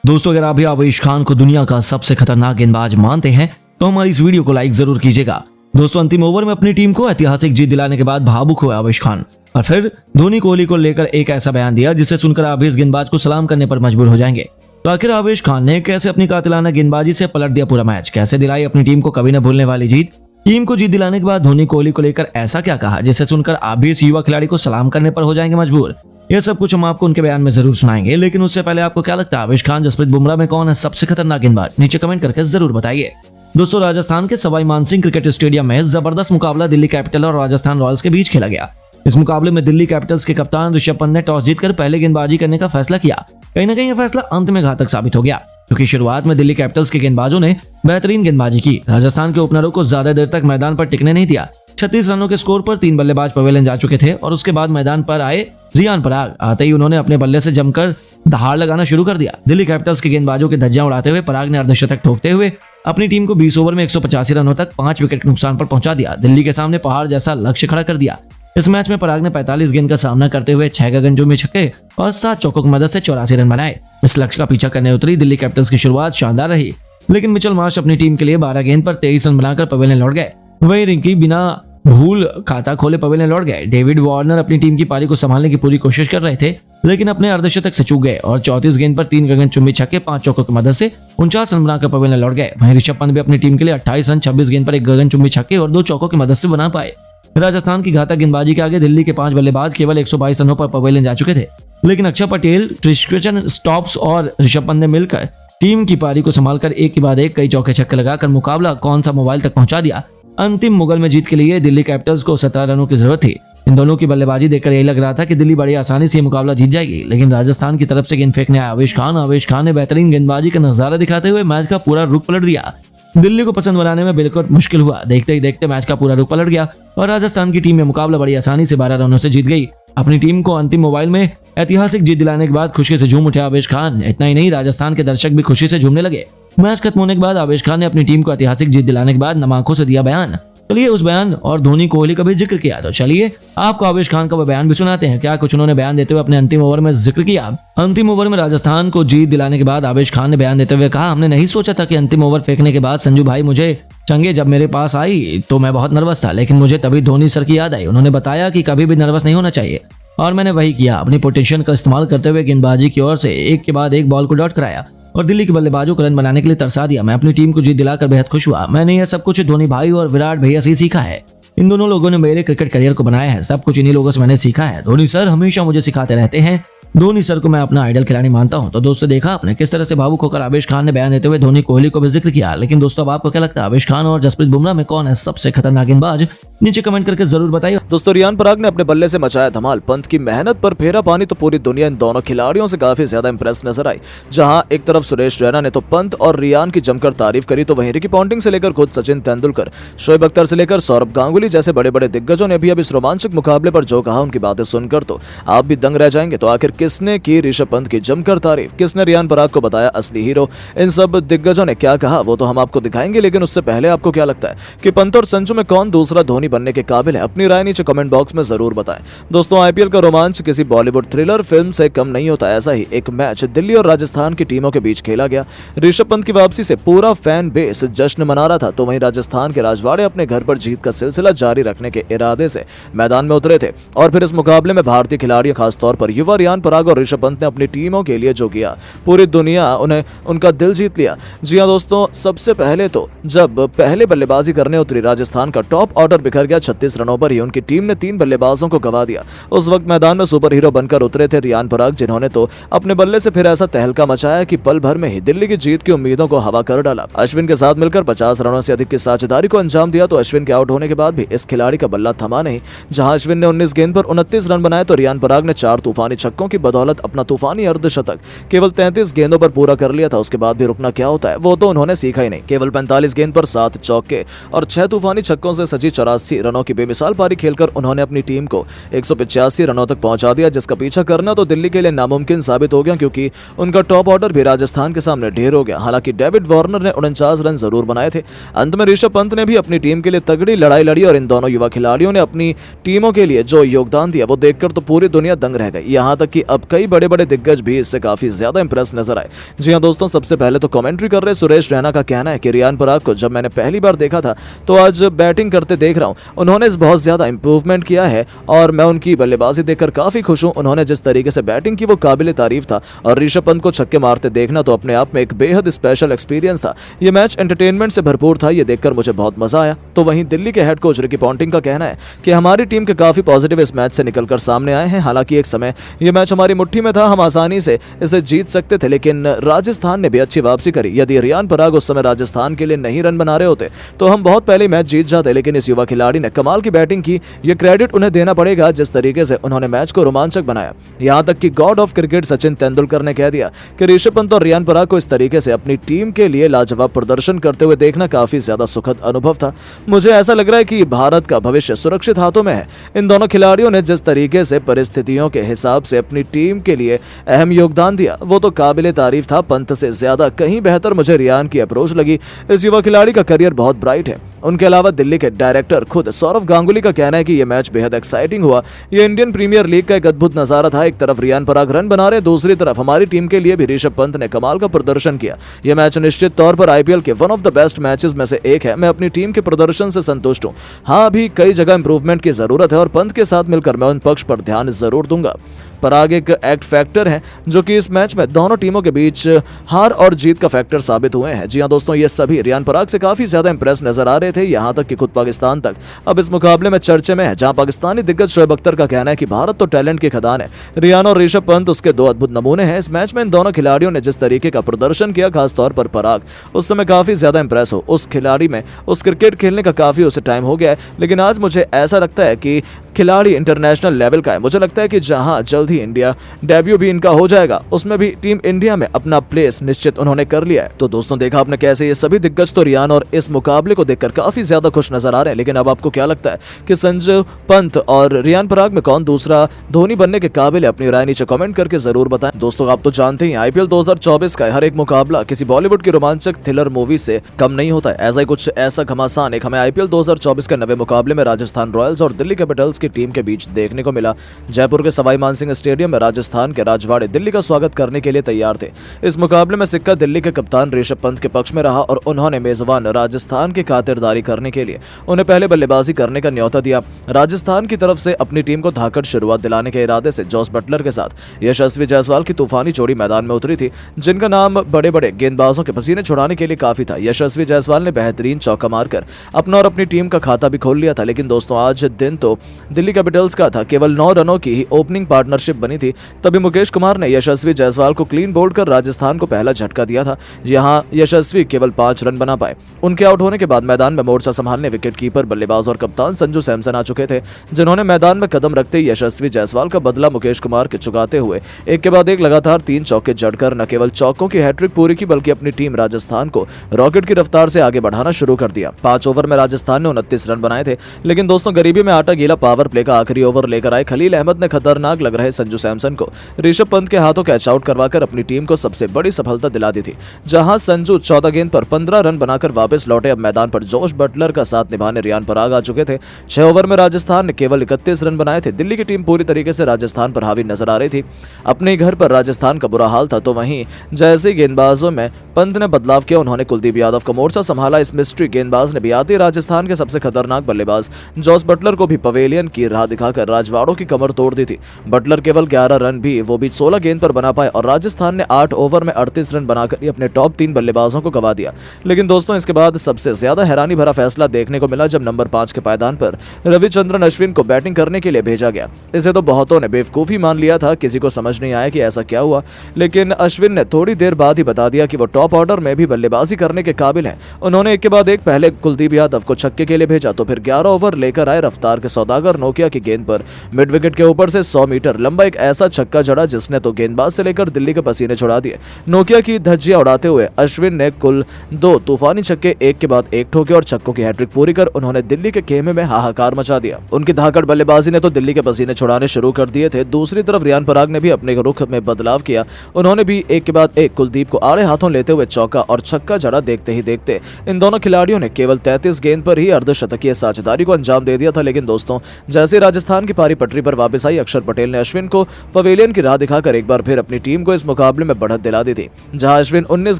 दोस्तों, अगर आप भी आवेश खान को दुनिया का सबसे खतरनाक गेंदबाज मानते हैं तो हमारी इस वीडियो को लाइक जरूर कीजिएगा। दोस्तों, अंतिम ओवर में अपनी टीम को ऐतिहासिक जीत दिलाने के बाद भावुक हुए आवेश खान और फिर धोनी कोहली को लेकर एक ऐसा बयान दिया जिसे सुनकर आप भी इस गेंदबाज को सलाम करने पर मजबूर हो जाएंगे। तो आखिर आवेश खान ने कैसे अपनी कातिलाना गेंदबाजी से पलट दिया पूरा मैच, कैसे दिलाई अपनी टीम को कभी न भूलने वाली जीत। टीम को जीत दिलाने के बाद धोनी कोहली को लेकर ऐसा क्या कहा जिसे सुनकर आप भी इस युवा खिलाड़ी को सलाम करने पर हो जाएंगे मजबूर। यह सब कुछ हम आपको उनके बयान में जरूर सुनाएंगे, लेकिन उससे पहले आपको क्या लगता है आवेश खान जसप्रीत बुमराह में कौन है सबसे खतरनाक गेंदबाज, नीचे कमेंट करके जरूर बताइए। दोस्तों, राजस्थान के सवाई मानसिंह क्रिकेट स्टेडियम में जबरदस्त मुकाबला दिल्ली कैपिटल और राजस्थान रॉयल्स के बीच खेला गया। इस मुकाबले में दिल्ली कैपिटल्स के कप्तान ऋषभ पंत ने टॉस जीतकर पहले गेंदबाजी करने का फैसला किया। कहीं न कहीं यह फैसला अंत में घातक साबित हो गया, क्योंकि शुरुआत में दिल्ली कैपिटल्स के गेंदबाजों ने बेहतरीन गेंदबाजी की। राजस्थान के ओपनरों को ज्यादा देर तक मैदान पर टिकने नहीं दिया। 36 रनों के स्कोर पर 3 बल्लेबाज पवेलियन जा चुके थे और उसके बाद मैदान पर आए रियान पराग। आते ही उन्होंने अपने बल्ले से जमकर दहाड़ लगाना शुरू कर दिया। दिल्ली कैपिटल्स के गेंदबाजों के धज्जियां उड़ाते हुए पराग ने अर्धशतक ठोकते हुए अपनी टीम को 20 ओवर में 185 रनों तक 5 विकेट के नुकसान पर पहुंचा दिया। दिल्ली के सामने पहाड़ जैसा लक्ष्य खड़ा कर दिया। इस मैच में पराग ने 45 गेंद का सामना करते हुए 6 गगनचुंबी छक्के और 7 चौकों की मदद से 84 रन बनाए। इस लक्ष्य का पीछा करने उतरी दिल्ली कैपिटल्स की शुरुआत शानदार रही, लेकिन मिचेल मार्श अपनी टीम के लिए 12 गेंद पर 23 रन बनाकर पवेलियन लौट गए। वहीं रिंकी बिना भूल खाता खोले पवेलियन लौट गए। डेविड वार्नर अपनी टीम की पारी को संभालने की पूरी कोशिश कर रहे थे, लेकिन अपने अर्धशतक से चूक गए और 34 गेंद पर 3 गगनचुंबी छक्के 5 चौकों की मदद से 49 रन बनाकर पवेलियन लौट गए। वहीं ऋषभ पंत भी अपनी टीम के लिए 28 रन 26 गेंद पर 1 गगनचुंबी छक्के और 2 चौकों की मदद से बना पाए। राजस्थान की घातक गेंदबाजी के आगे दिल्ली के 5 बल्लेबाज केवल 122 रनों पर पवेलियन जा चुके थे, लेकिन अक्षर पटेल, ट्रिस्टन स्टॉप्स और ऋषभ पंत ने मिलकर टीम की पारी को संभालकर एक के बाद एक कई चौके छक्के लगाकर मुकाबला कौन सा मोबाइल तक पहुंचा दिया। अंतिम मुगल में जीत के लिए दिल्ली कैपिटल्स को 17 रनों की जरूरत थी। इन दोनों की बल्लेबाजी देखकर यही लग रहा था कि दिल्ली बड़ी आसानी से मुकाबला जीत जाएगी, लेकिन राजस्थान की तरफ से गेंद फेंकने आए आवेश खान ने बेहतरीन गेंदबाजी का नजारा दिखाते हुए मैच का पूरा रुख पलट दिया। दिल्ली को पसंद बनाने में बिल्कुल मुश्किल हुआ। देखते ही देखते मैच का पूरा रुख पलट गया और राजस्थान की टीम में मुकाबला बड़ी आसानी से 12 रनों से जीत गई। अपनी टीम को अंतिम ओवर में ऐतिहासिक जीत दिलाने के बाद खुशी से झूम उठे आवेश खान। इतना ही नहीं, राजस्थान के दर्शक भी खुशी से झूमने लगे। मैच खत्म होने के बाद आवेश खान ने अपनी टीम को ऐतिहासिक जीत दिलाने के बाद नम आंखों से दिया बयान। चलिए उस बयान और धोनी कोहली का भी जिक्र किया, तो चलिए आपको आवेश खान का बयान भी सुनाते हैं। क्या कुछ उन्होंने बयान देते हुए अपने अंतिम ओवर में जिक्र किया। अंतिम ओवर में राजस्थान को जीत दिलाने के बाद आवेश खान ने बयान देते हुए कहा, हमने नहीं सोचा था कि अंतिम ओवर फेंकने के बाद संजू भाई मुझे चंगे जब मेरे पास आई तो मैं बहुत नर्वस था, लेकिन मुझे तभी धोनी सर की याद आई। उन्होंने बताया कि कभी भी नर्वस नहीं होना चाहिए और मैंने वही किया। अपनी पोटेंशियल का इस्तेमाल करते हुए गेंदबाजी की ओर से एक के बाद एक बॉल को डॉट कराया और दिल्ली के बल्लेबाजों को रन बनाने के लिए तरसा दिया। मैं अपनी टीम को जीत दिलाकर बेहद खुश हुआ। मैंने यह सब कुछ धोनी भाई और विराट भैया से सीखा है। इन दोनों लोगों ने मेरे क्रिकेट करियर को बनाया है। सब कुछ इन्हीं लोगों से मैंने सीखा है। धोनी सर हमेशा मुझे सिखाते रहते हैं। धोनी सर को मैं अपना आइडल खिलाड़ी मानता हूं। तो दोस्तों, देखा आपने किस तरह से भावुक होकर आवेश खान ने बयान देते हुए धोनी कोहली को भी जिक्र किया। लेकिन दोस्तों, अब आपको क्या लगता है आवेश खान और जसप्रीत बुमराह में कौन है सबसे खतरनाक गेंदबाज, नीचे कमेंट करके जरूर बताइए। दोस्तों, रियान पराग ने अपने बल्ले से मचाया धमाल। पंत की मेहनत पर फेरा पानी तो पूरी दुनिया इन दोनों खिलाड़ियों से काफी ज्यादा इंप्रेस नजर आई। जहां एक तरफ सुरेश रैना ने तो पंत और रियान की जमकर तारीफ करी, तो वहीं रिकी पॉन्टिंग से लेकर खुद सचिन तेंदुलकर, शोएब अख्तर से लेकर सौरभ गांगुली जैसे बड़े बड़े दिग्गजों ने भी अब इस रोमांचक मुकाबले पर जो कहा, उनकी बातें सुनकर तो आप भी दंग रह जाएंगे। तो आखिर किसने की ऋषभ पंत की जमकर तारीफ, किसने रियान पराग को बताया असली हीरो, इन सब दिग्गजों ने क्या कहा वो तो हम आपको दिखाएंगे। लेकिन उससे पहले आपको क्या लगता है कि पंत और संजू में कौन दूसरा धोनी बनने के काबिल है? अपनी राय नीचे कमेंट बॉक्स में जरूर बताएं। दोस्तों, आईपीएल का रोमांच किसी बॉलीवुड थ्रिलर फिल्म से कम नहीं होता। ऐसा ही एक मैच दिल्ली और राजस्थान की टीमों के बीच खेला गया। ऋषभ पंत की वापसी से पूरा फैन बेस जश्न मना रहा था, तो वहीं राजस्थान के राजवाड़े अपने घर पर जीत का सिलसिला जारी रखने के इरादे से मैदान में उतरे थे। और फिर इस मुकाबले में भारतीय खिलाड़ियों, खासतौर पर युवा रियान पराग और ऋषभ पंत ने अपनी टीमों के लिए जो किया, पूरी दुनिया उन्हें उनका दिल जीत लिया। जी हां दोस्तों, सबसे पहले तो जब पहले बल्लेबाजी करने उतरी राजस्थान का टॉप ऑर्डर बिखर गया। 36 रनों पर ही उनकी टीम ने 3 बल्लेबाजों को गवा दिया। उस वक्त मैदान में सुपर हीरो बनकर उतरे थे रियान पराग, जिन्होंने तो अपने बल्ले से फिर ऐसा तहलका मचाया कि पल भर में ही दिल्ली की जीत की उम्मीदों को हवा कर डाला। अश्विन के साथ मिलकर 50 रनों से अधिक की साझेदारी को अंजाम दिया। तो अश्विन के आउट होने के बाद भी इस खिलाड़ी का बल्ला थमा नहीं। जहां अश्विन ने 19 गेंद पर 29 रन बनाए, तो रियान पराग ने 4 तूफानी छक्कों की बदौलत अपना तूफानी अर्धशतक केवल 33 गेंदों पर पूरा कर लिया था। उसके बाद भी रुकना क्या होता है वो तो उन्होंने सीखा ही नहीं। केवल 45 गेंद पर 7 चौके और 6 तूफानी छक्कों से सजी 84 180 रनों की बेमिसाल पारी खेलकर उन्होंने अपनी टीम को 185 रनों तक पहुंचा दिया, जिसका पीछा करना तो दिल्ली के लिए नामुमकिन साबित हो गया क्योंकि उनका टॉप ऑर्डर भी राजस्थान के सामने ढेर हो गया। हालांकि डेविड वार्नर ने 49 रन जरूर बनाए थे। अंत में ऋषभ पंत ने भी अपनी टीम के लिए तगड़ी लड़ाई लड़ी और इन दोनों युवा खिलाड़ियों ने अपनी टीमों के लिए जो योगदान दिया वो देखकर तो पूरी दुनिया दंग रह गई। यहां तक कि अब कई बड़े बड़े दिग्गज भी इससे काफी ज्यादा इंप्रेस नजर आए। जी हां दोस्तों, सबसे पहले तो कमेंट्री कर रहे सुरेश रैना का कहना है कि रियान पराग को जब मैंने पहली बार देखा था तो आज बैटिंग करते देख रहा हूं, उन्होंने इस बहुत ज्यादा इंप्रूवमेंट किया है और मैं उनकी बल्लेबाजी देखकर काफी खुश हूं। उन्होंने जिस तरीके से बैटिंग की वो काबिल तारीफ था और ऋषभ पंत को छक्के मारते देखना तो अपने आप में एक बेहद स्पेशल एक्सपीरियंस था। ये मैच एंटरटेनमेंट से भरपूर था, ये देखकर मुझे बहुत मजा आया। तो वहीं दिल्ली के हेड कोच रिकी पॉन्टिंग का कहना है कि हमारी टीम के काफी पॉजिटिव इस मैच से निकलकर सामने आए हैं। हालांकि एक समय ये मैच हमारी मुट्ठी में था, हम आसानी से इसे जीत सकते थे, लेकिन राजस्थान ने भी अच्छी वापसी करी। यदि रियान पराग उस समय राजस्थान के लिए नहीं रन बना रहे होते तो हम बहुत पहले मैच जीत जाते, लेकिन इस युवा खिलाड़ी ने कमाल की बैटिंग की, ये क्रेडिट उन्हें देना पड़ेगा जिस तरीके से उन्होंने मैच को रोमांचक बनाया। यहां तक कि God of cricket Sachin Tendulkar ने कह दिया कि ऋषभ पंत और रियान पराग को इस तरीके से अपनी टीम के लिए लाजवाब प्रदर्शन करते हुए देखना काफी ज्यादा सुखद अनुभव था। मुझे ऐसा लग रहा है कि भारत का भविष्य सुरक्षित हाथों में है। इन दोनों खिलाड़ियों ने जिस तरीके से परिस्थितियों के हिसाब से अपनी टीम के लिए अहम योगदान दिया वो तो काबिले तारीफ था। पंत से ज्यादा कहीं बेहतर मुझे रियान की अप्रोच लगी। इस युवा खिलाड़ी का करियर बहुत ब्राइट है। उनके अलावा दिल्ली के डायरेक्टर खुद सौरव गांगुली का कहना है कि यह मैच बेहद एक्साइटिंग हुआ। यह इंडियन प्रीमियर लीग का एक अद्भुत नजारा था। एक तरफ रियान पराग रन बना रहे, दूसरी तरफ हमारी टीम के लिए भी ऋषभ पंत ने कमाल का प्रदर्शन किया। यह मैच निश्चित तौर पर आईपीएल के one of the best matches में से एक है। मैं अपनी टीम के प्रदर्शन से संतुष्ट हूं। हाँ, अभी कई जगह इंप्रूवमेंट की जरूरत है और पंत के साथ मिलकर मैं उन पक्ष पर ध्यान जरूर दूंगा। पराग एक एक्ट फैक्टर है जो कि इस मैच में दोनों टीमों के बीच हार और जीत का फैक्टर साबित हुए हैं। जी हां दोस्तों, ये सभी रियान पराग से काफी ज्यादा इंप्रेस नजर आ रहे थे, यहां तक कि खुद पाकिस्तान तक अब इस मुकाबले में चर्चे में है, जहां पाकिस्तानी दिग्गज शोएब अख्तर का कहना है कि भारत तो टैलेंट की खदान है, रियान और ऋषभ पंत उसके दो अद्भुत नमूने हैं। इस मैच में इन दोनों खिलाड़ियों ने जिस तरीके का प्रदर्शन किया, खासतौर पर पराग उस समय काफी ज्यादा इंप्रेस हो। उस खिलाड़ी में उस क्रिकेट खेलने का काफी उसे टाइम हो गया है, लेकिन आज मुझे ऐसा लगता है कि खिलाड़ी इंटरनेशनल लेवल का है। मुझे लगता है कि जहां जल्द ही इंडिया डेब्यू भी इनका हो जाएगा, उसमें भी टीम इंडिया में अपना प्लेस निश्चित उन्होंने कर लिया है। तो दोस्तों, देखा आपने कैसे ये सभी दिग्गज तो रियान और इस मुकाबले को देखकर काफी ज्यादा खुश नजर आ रहे हैं। लेकिन अब आपको क्या लगता है कि संजू पंत और रियान पराग में कौन दूसरा धोनी बनने के काबिल है? अपनी राय नीचे कमेंट करके जरूर बताएं। दोस्तों, आप तो जानते ही आईपीएल 2024 का हर एक मुकाबला किसी बॉलीवुड की रोमांचक थ्रिलर मूवी से कम नहीं होता है। ऐसा ही कुछ ऐसा घमासान एक हमें आईपीएल 2024 के नवे मुकाबले में राजस्थान रॉयल्स और दिल्ली कैपिटल्स की टीम के बीच देखने को मिला। जयपुर के सवाई मानसिंह स्टेडियम में राजस्थान के राजवाड़े दिल्ली का स्वागत करने के लिए तैयार थे। इस मुकाबले में सिक्का दिल्ली के कप्तान ऋषभ पंत के पक्ष में रहा और उन्होंने मेजबान राजस्थान की खातिरदारी करने के लिए उन्हें पहले बल्लेबाजी करने का न्योता दिया। राजस्थान की तरफ से अपनी टीम को धाकड़ शुरुआत दिलाने के इरादे से जॉस बटलर के साथ यशस्वी जायसवाल की तूफानी जोड़ी मैदान में उतरी थी, जिनका नाम बड़े बड़े गेंदबाजों के पसीने छुड़ाने के लिए काफी था। यशस्वी जायसवाल ने बेहतरीन चौका मारकर अपना और अपनी टीम का खाता भी खोल लिया था। लेकिन दोस्तों, आज दिन तो दिल्ली कैपिटल्स का था। केवल 9 रनों की ही ओपनिंग पार्टनरशिप बनी थी, तभी मुकेश कुमार ने यशस्वी जायसवाल को क्लीन बोल्ड कर राजस्थान को पहला झटका दिया था। यहां यशस्वी केवल 5 रन बना पाए। उनके आउट होने के बाद मैदान में मोर्चा संभालने विकेटकीपर, बल्लेबाज और कप्तान संजू सैमसन आ चुके थे, जिन्होंने मैदान में कदम रखते ही यशस्वी जायसवाल का बदला मुकेश कुमार के चुकाते हुए एक के बाद एक लगातार 3 चौके जड़कर न केवल चौकों की हैट्रिक पूरी की, बल्कि अपनी टीम राजस्थान को रॉकेट की रफ्तार से आगे बढ़ाना शुरू कर दिया। 5 ओवर में राजस्थान ने 29 रन बनाए थे। लेकिन दोस्तों, गरीबी में आटा गीला पावर प्ले का आखिरी ओवर लेकर आए खलील अहमद ने खतरनाक लग रहे संजू सैमसन को ऋषभ पंत के हाथों कैच आउट करवाकर अपनी टीम को सबसे बड़ी सफलता दिला दी थी। जहां संजू 14 गेंद पर 15 रन बनाकर वापस लौटे। अब मैदान पर जोश बटलर का साथ निभाने रियान पराग आ चुके थे। 6 ओवर में राजस्थान ने केवल 31 रन बनाए थे। दिल्ली की टीम पूरी तरीके से राजस्थान पर हावी नजर आ रही थी। अपने घर पर राजस्थान का बुरा हाल था, तो वहीं जैसे गेंदबाजों में पंत ने बदलाव किया, उन्होंने कुलदीप यादव का मोर्चा संभाला। इस मिस्ट्री गेंदबाज ने भी आते राजस्थान के सबसे खतरनाक बल्लेबाज जॉस बटलर को भी पवेलियन की राह दिखाकर राजवाड़ों की कमर तोड़ दी थी। बटलर केवल 11 रन भी, वो भी 16 गेंद पर बना पाए और राजस्थान ने 8 ओवर में 38 रन बनाकर ही अपने टॉप 3 बल्लेबाजों को गवा दिया। लेकिन दोस्तों, इसके बाद सबसे ज्यादा हैरानी भरा फैसला देखने को मिला जब नंबर 5 के पायदान पर रविचंद्रन अश्विन को बैटिंग करने के लिए भेजा गया। इसे तो बहुतों ने बेवकूफी मान लिया था, किसी को समझ नहीं आया कि ऐसा क्या हुआ। लेकिन अश्विन ने थोड़ी देर बाद ही बता दिया कि वो टॉप ऑर्डर में भी बल्लेबाजी करने के काबिल है। उन्होंने एक के बाद एक पहले कुलदीप यादव को छक्के के लिए भेजा, तो फिर 11 ओवर लेकर आए रफ्तार के सौदागर नोकिया की गेंद पर मिड विकेट के ऊपर से 100 मीटर लंबा एक ऐसा छक्का जड़ा जिसने तो गेंदबाज से लेकर दिल्ली के पसीने छुड़ा दिए। नोकिया की धज्जियां उड़ाते हुए अश्विन ने कुल 2 तूफानी छक्के एक के बाद एक ठोके और छक्कों की हैट्रिक पूरी कर उन्होंने दिल्ली के खेमे में हाहाकार मचा दिया। उनकी धाकड़ बल्लेबाजी ने तो दिल्ली के पसीने छुड़ाने शुरू कर दिए थे। दूसरी तरफ रियान पराग ने भी अपने रुख में बदलाव किया। उन्होंने भी एक के बाद एक कुलदीप को आड़े हाथों लेते हुए चौका और छक्का जड़ा। देखते ही देखते इन दोनों खिलाड़ियों ने केवल 33 गेंद पर ही अर्धशतकीय साझेदारी को अंजाम दे दिया था। लेकिन दोस्तों, जैसे राजस्थान की पारी पटरी पर वापस आई, अक्षर पटेल ने अश्विन को पवेलियन की राह दिखाकर एक बार फिर अपनी टीम को इस मुकाबले में बढ़त दिला दी थी। जहां अश्विन 19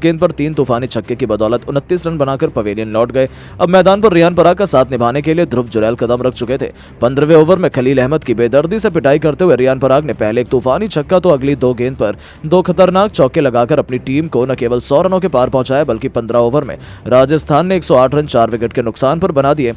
गेंद पर 3 तूफानी छक्के की बदौलत 29 रन बनाकर पवेलियन लौट गए। अब मैदान पर रियान पराग का साथ निभाने के लिए ध्रुव जुरैल कदम रख चुके थे। 15वें ओवर में खलील अहमद की बेदर्दी से पिटाई करते हुए रियान पराग ने पहले एक तूफानी छक्का तो अगली 2 गेंद पर 2 खतरनाक चौके लगाकर अपनी टीम को न केवल 100 रनों के पार पहुंचाया बल्कि 15 ओवर में राजस्थान ने 108 रन 4 विकेट के नुकसान पर बना दिए।